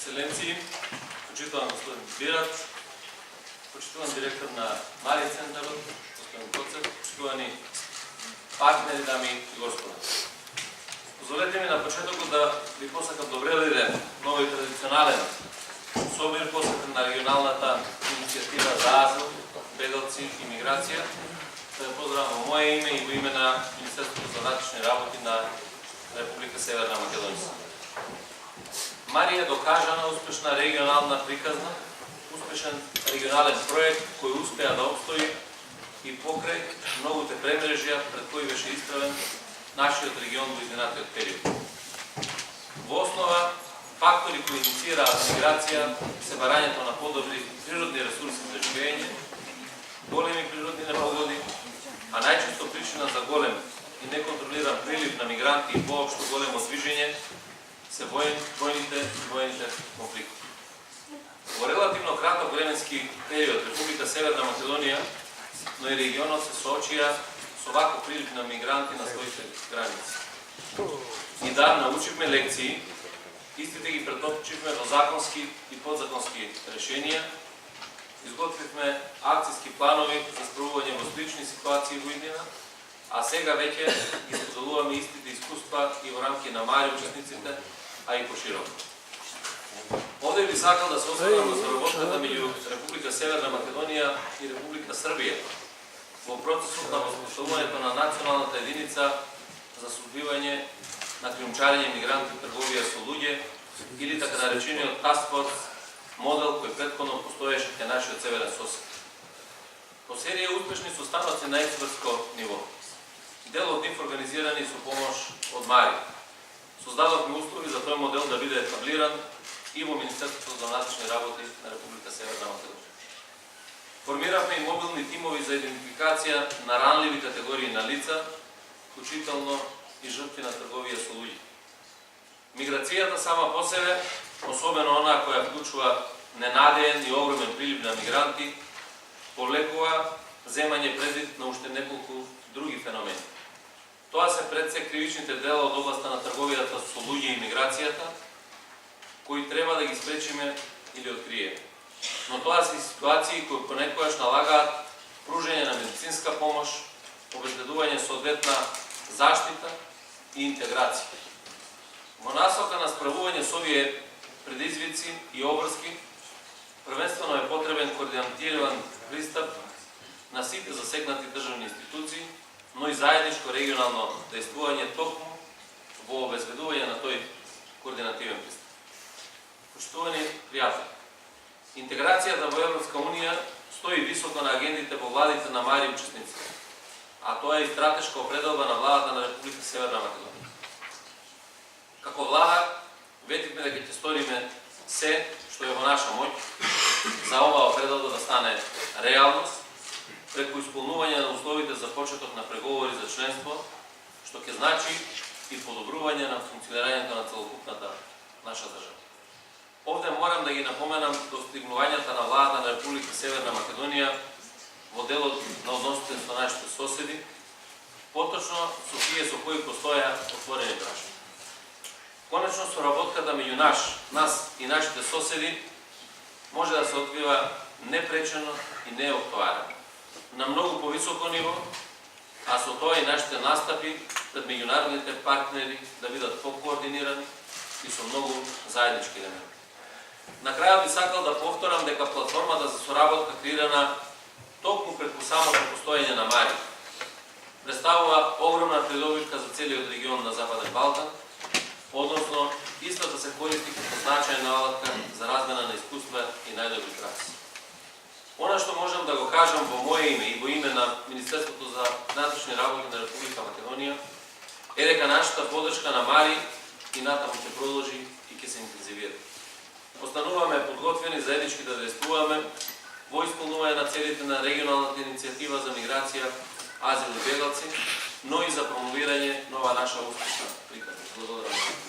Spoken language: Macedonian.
Екселенции, почитуван господин Бират, почитуван директор на Мария център, господин Коцев, почитувани партнери, дами и господа. Позволете ми на почетоку да ви посакам добре дойден, нови традиционален, особен посакам на регионалната инициатива за азил, бегалци и миграция. Да я поздравам во мое име и во име на Министерството за вътрешни работи на Република Северна Македония. Марија е докажана успешна регионална приказна, успешен регионален проект кој успеа да обстои и покрај многуте премрежја пред кои беше исправен нашиот регион во изминатиот период. Во основа, фактори кои инициираат миграција се барањето на подобри природни ресурси за живење, големи природни непогоди, а најчесто причина за голем и неконтролиран прилив на мигранти и воопшто големо движење се војните и војните конфликти. Во релативно краток временски период Република Северна Македонија, но и регионот се соочија со ваков прилив на мигранти на своите граници. И да, научивме лекции, истите ги претопчивме во законски и подзаконски решенија, изготвивме акцијски планови за справување во слични ситуации во иднина, а сега веќе ги споделуваме истите искуства и во рамки на мали учесниците, а и пошироко. Овде би сакал да се осврнам на соработката меѓу Република Северна Македонија и Република Србија во процесот на воспоставувањето на националната единица за сузбивање на криумчарење мигранти и трговија со луѓе или така наречениот Task Force модел кој претходно постоеше кај нашиот северен сосед. По серија успешни состаноци на експертско ниво. Дел од нив организирани со помош од Мари. Создадовме услови за тој модел да биде етаблиран и во Министерството за вътрешни работи на Република Северна Македонија. Формиравме и мобилни тимови за идентификација на ранливи категории на лица, вклучително и жртви на трговија со луѓе. Миграцијата сама по себе, особено онаа која вклучува ненадеен и огромен прилив на мигранти, повлекува земање предвид на уште неколку други феномени. Тоа се пред се кривичните дела од областа на трговијата со луѓе и миграцијата, кои треба да ги спречиме или откриеме. Но тоа се ситуации кои понекогаш налагаат пружење на медицинска помош, обезбедување соодветна заштита и интеграција. Во насока на справување со овие предизвици и обврски, првенствено е потребен координиран пристап на сите засегнати државни институции, но и заедничко регионално дејствување токму во обезбедување на тој координативен пристап. Почитувани пријатели, интеграцијата во Европска Унија стои високо на агендите во владите на Мари учесници, а тоа е и стратешка определба на владата на Република Северна Македонија. Како влада, ветивме дека ќе сториме се што е во наша моќ за оваа определба да стане реалност, преку исполнување на условите за почеток на преговори за членство, што ќе значи и подобрување на функционирањето на целокупната наша држава. Овде морам да ги напоменам достигнувањата на владата на Република Северна Македонија во делот на односите со нашите соседи, поточно со тие со кои постоја отворени прашања. Конечно, соработката меѓу нас и нашите соседи може да се открива непречено и неоптоварено на многу повисоко ниво, а со тоа и нашите настапи пред меѓународните партнери да бидат покоординирани и со многу заеднички елементи. На крајот би сакал да повторам дека платформата за соработка креирана токму преку самото постоење на Мари представува огромна придобивка за целиот регион на Западен Балкан, односно истата се користи како значајна алатка за размена на искуства и најдобри пракси. Она што можам да го кажам во моје име и во име на Министерството за вътрешни работи на Република Македонија е дека нашата подршка на Мари и натаму ќе продолжи и ќе се интензивира. Остануваме подготвени заеднички да дејствуваме во исполнување на целите на регионалната иницијатива за миграција, азил и бегалци, но и за промовирање нова наша успешна приказна. Благодарам.